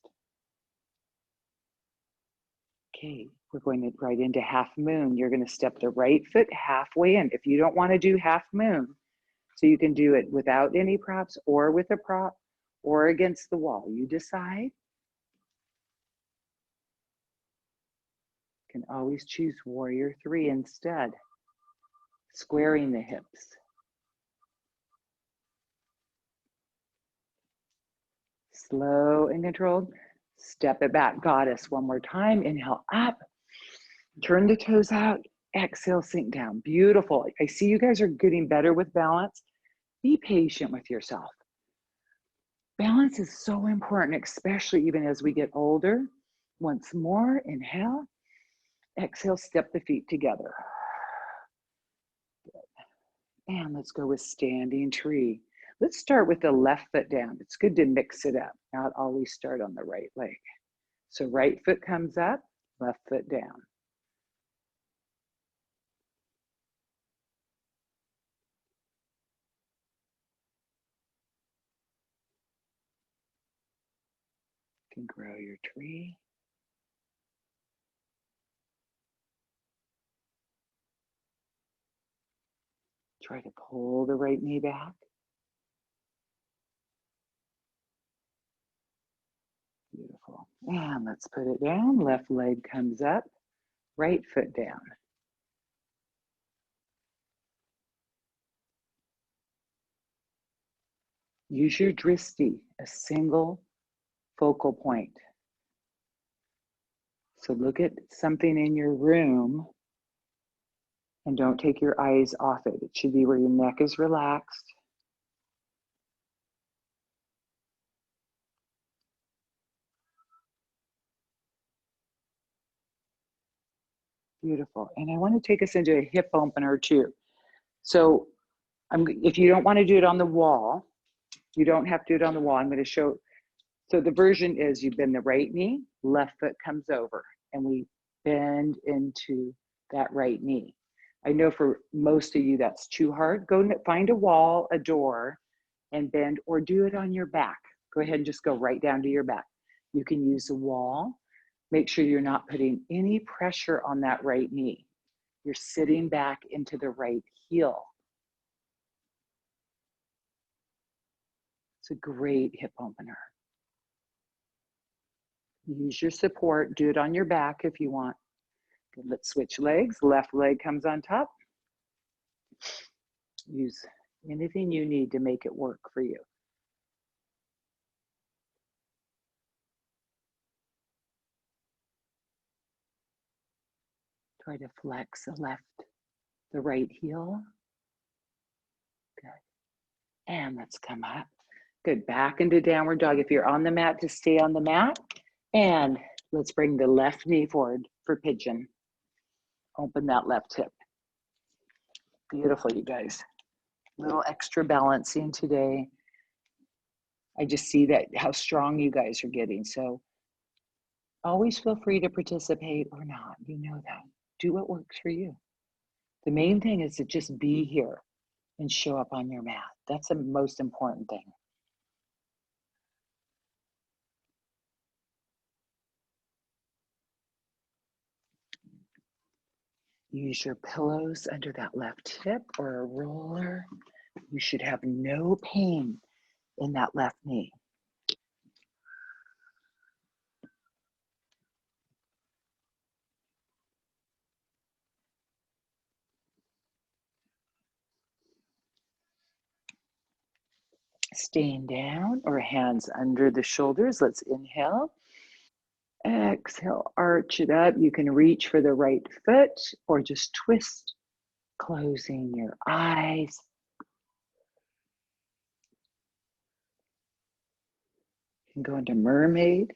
Okay, we're going right into half moon. You're going to step the right foot halfway in. If you don't want to do half moon, so you can do it without any props or with a prop or against the wall. You decide. You can always choose warrior 3 instead. Squaring the hips. Slow and controlled. Step it back, goddess. One more time. Inhale up. Turn the toes out. Exhale, sink down. Beautiful. I see you guys are getting better with balance. Be patient with yourself. Balance is so important, especially even as we get older. Once more, inhale. Exhale, step the feet together. And let's go with standing tree. Let's start with the left foot down. It's good to mix it up, not always start on the right leg. So right foot comes up, left foot down. You can grow your tree. Try to pull the right knee back. Beautiful. And let's put it down. Left leg comes up, right foot down. Use your drishti, a single focal point. So look at something in your room and don't take your eyes off it. It should be where your neck is relaxed. Beautiful. And I want to take us into a hip opener too. So if you don't want to do it on the wall, you don't have to do it on the wall. I'm going to show. So the version is you bend the right knee, left foot comes over, and we bend into that right knee. I know for most of you that's too hard. Go find a wall, a door, and bend, or do it on your back. Go ahead and just go right down to your back. You can use the wall. Make sure you're not putting any pressure on that right knee. You're sitting back into the right heel. It's a great hip opener. Use your support. Do it on your back if you want. Let's switch legs. Left leg comes on top. Use anything you need to make it work for you. Try to flex the right heel. Good. And let's come up. Good. Back into downward dog. If you're on the mat, just stay on the mat. And let's bring the left knee forward for pigeon. Open that left hip. Beautiful, you guys. A little extra balancing today. I just see that how strong you guys are getting. So always feel free to participate or not. You know that. Do what works for you. The main thing is to just be here and show up on your mat. That's the most important thing. Use your pillows under that left hip or a roller. You should have no pain in that left knee. Staying down or hands under the shoulders. Let's inhale. Exhale, arch it up. You can reach for the right foot or just twist, closing your eyes. You can go into mermaid,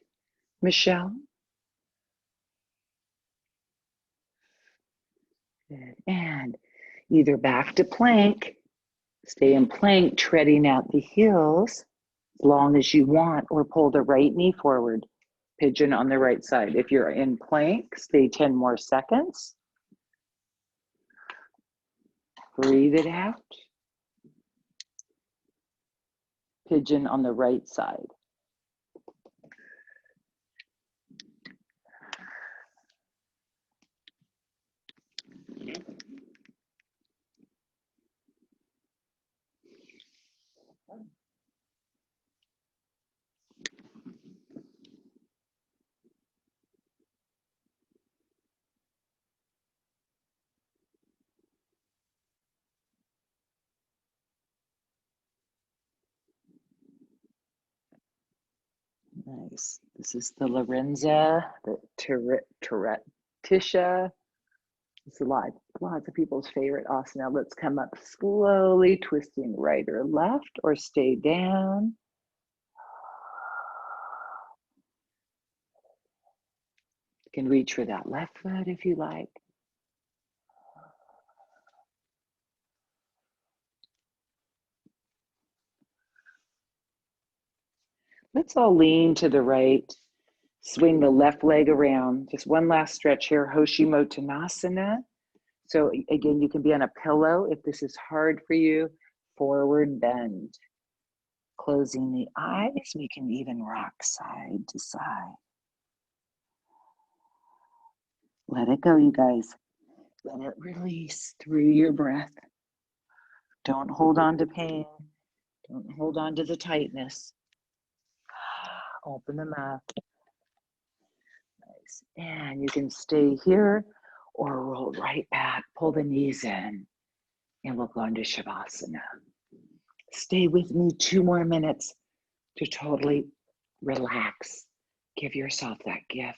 Michelle. Good. And either back to plank, stay in plank, treading out the heels as long as you want, or pull the right knee forward, pigeon on the right side. If you're in plank, stay 10 more seconds. Breathe it out. Pigeon on the right side. Nice. This is the Lorenza, the Tisha. It's lots of people's favorite asana. Let's come up slowly, twisting right or left, or stay down. You can reach for that left foot if you like. Let's all lean to the right. Swing the left leg around. Just one last stretch here, Hoshimotonasana. So again, you can be on a pillow if this is hard for you. Forward bend. Closing the eyes, we can even rock side to side. Let it go, you guys. Let it release through your breath. Don't hold on to pain. Don't hold on to the tightness. Open them up. Nice. And you can stay here or roll right back. Pull the knees in and we'll go into Shavasana. Stay with me 2 more minutes to totally relax. Give yourself that gift.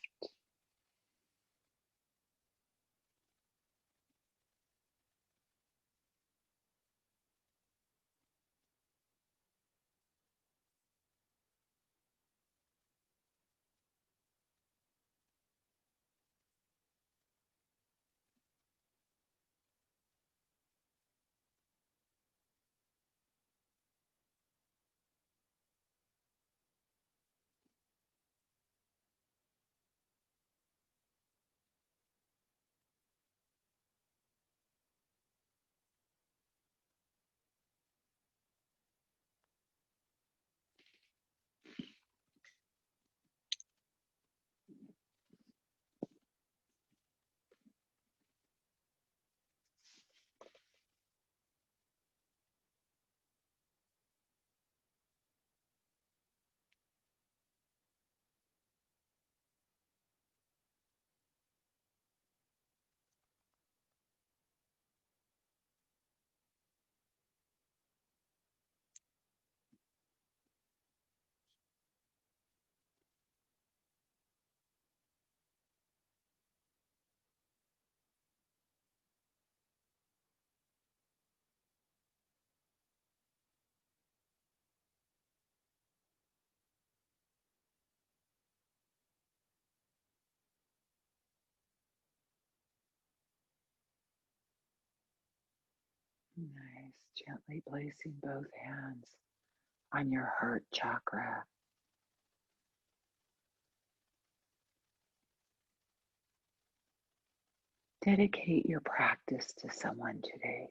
Nice. Gently placing both hands on your heart chakra. Dedicate your practice to someone today.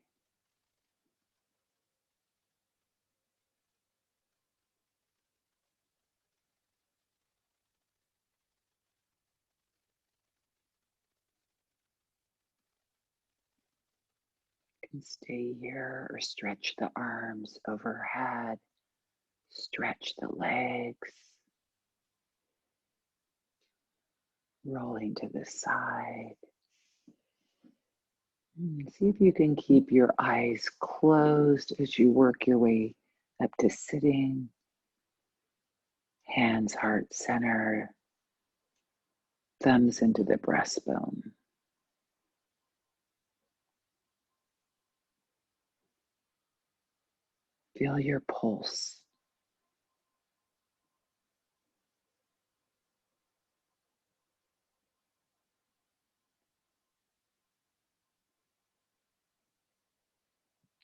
You can stay here or stretch the arms overhead. Stretch the legs. Rolling to the side. See if you can keep your eyes closed as you work your way up to sitting. Hands heart center. Thumbs into the breastbone. Feel your pulse.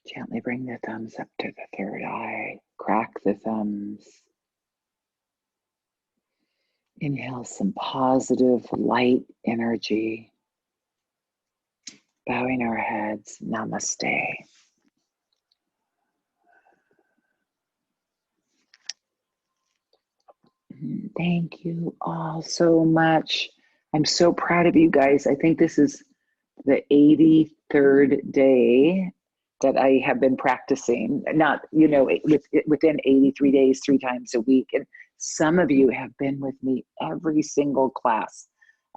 Gently bring the thumbs up to the third eye. Crack the thumbs. Inhale some positive light energy. Bowing our heads. Namaste. Thank you all so much. I'm so proud of you guys. I think this is the 83rd day that I have been practicing, not, within 83 days, 3 times a week. And some of you have been with me every single class.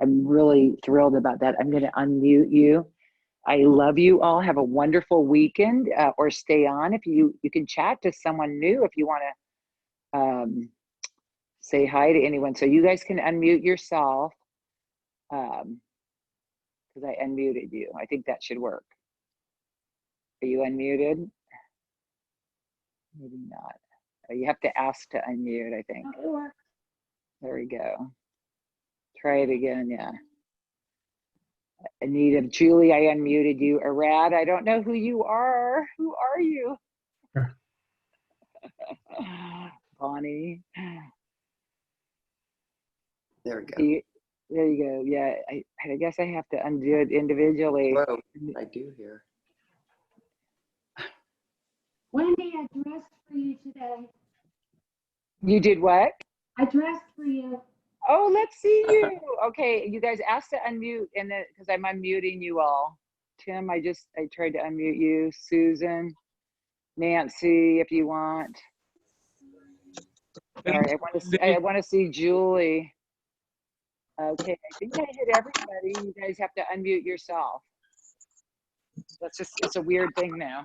I'm really thrilled about that. I'm going to unmute you. I love you all. Have a wonderful weekend, or stay on if you can chat to someone new if you want to say hi to anyone. So you guys can unmute yourself. Because I unmuted you. I think that should work. Are you unmuted? Maybe not. You have to ask to unmute, I think. There we go. Try it again, yeah. Anita, Julie, I unmuted you. Arad, I don't know who you are. Who are you? Bonnie. There we go. There you go. Yeah, I guess I have to undo it individually. Whoa, I do hear. Wendy, I dressed for you today. You did what? I dressed for you. Oh, let's see you. Okay, you guys asked to unmute, and then because I'm unmuting you all. Tim, I tried to unmute you. Susan, Nancy, if you want. Sorry, I want to see Julie. Okay, I think I hit everybody. You guys have to unmute yourself. It's a weird thing now.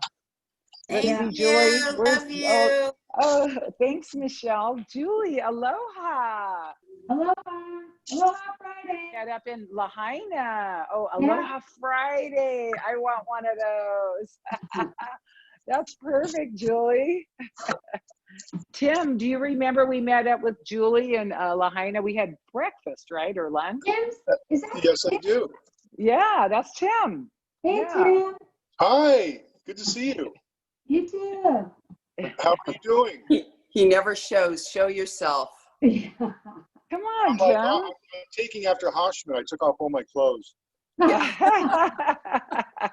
Let's see, Julie. Where's you? Oh, thanks, Michelle. Julie, aloha. Aloha. Aloha Friday. Get up in Lahaina. Oh, Aloha Friday. I want one of those. That's perfect, Julie. Tim, do you remember we met up with Julie in Lahaina? We had breakfast, right, or lunch? Is that Yes, Tim? I do. Yeah, that's Tim. Hey, Yeah. Tim. Hi, good to see you. You too. How are you doing? He never shows. Show yourself. Come on, I'm taking after Hashman. I took off all my clothes. Tim.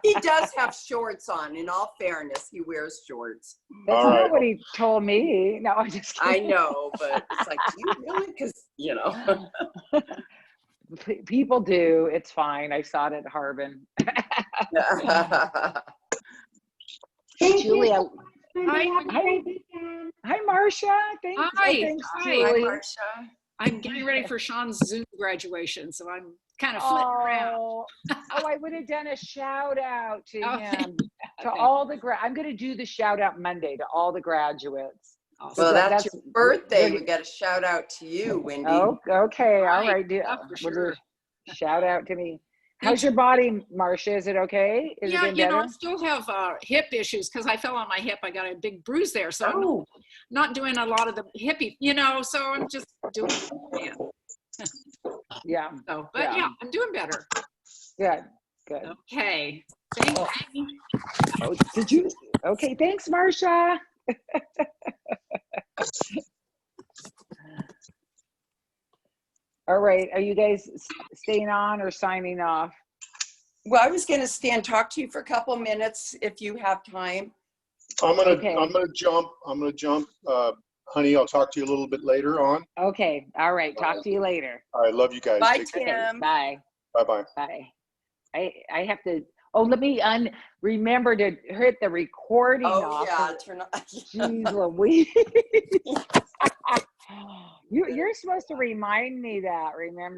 He does have shorts on. In all fairness, he wears shorts. That's All not right. what he told me. No, I just I kidding. know, but it's like, do you really? Because, you know. People do. It's fine. I saw it at Harbin. Thank Julia. you. Hi. Have a great weekend. Hi, Marcia. Thanks. Hi. Thanks, Hi. Hi, Julie. Marcia. I'm getting ready for Sean's Zoom graduation, so I'm kind of flitting around. Oh, I would have done a shout out to Oh, him, to okay. all the I'm going to do the shout out Monday to all the graduates. Awesome. Well, that's That's- your birthday. what- We got a shout out to you, Wendy. Oh, okay. All Right. right. Yeah, for We'll do sure. a shout out to me. Thank How's your body, Marcia? Is it okay? Is it Yeah, getting you know, better? I still have hip issues because I fell on my hip. I got a big bruise there, so I'm Oh, not doing a lot of the hippie, you know, so I'm just doing what I can. yeah. So, but yeah, I'm doing better. Good. Good. Okay. Thank you. Oh, did you? Okay. Thanks, Marcia. All right. Are you guys staying on or signing off? Well, I was going to stay and talk to you for a couple minutes if you have time. I'm gonna Okay. jump. Honey, I'll talk to you a little bit later on. Okay. All right. Talk to you later. All right, love you guys. Bye, Take care. Okay. Tim. Bye. Bye-bye. Bye. I have to. Oh, let me remember to hit the recording Oh, off. yeah. Turn on. Jeez Louise. You're supposed to remind me that. Remember.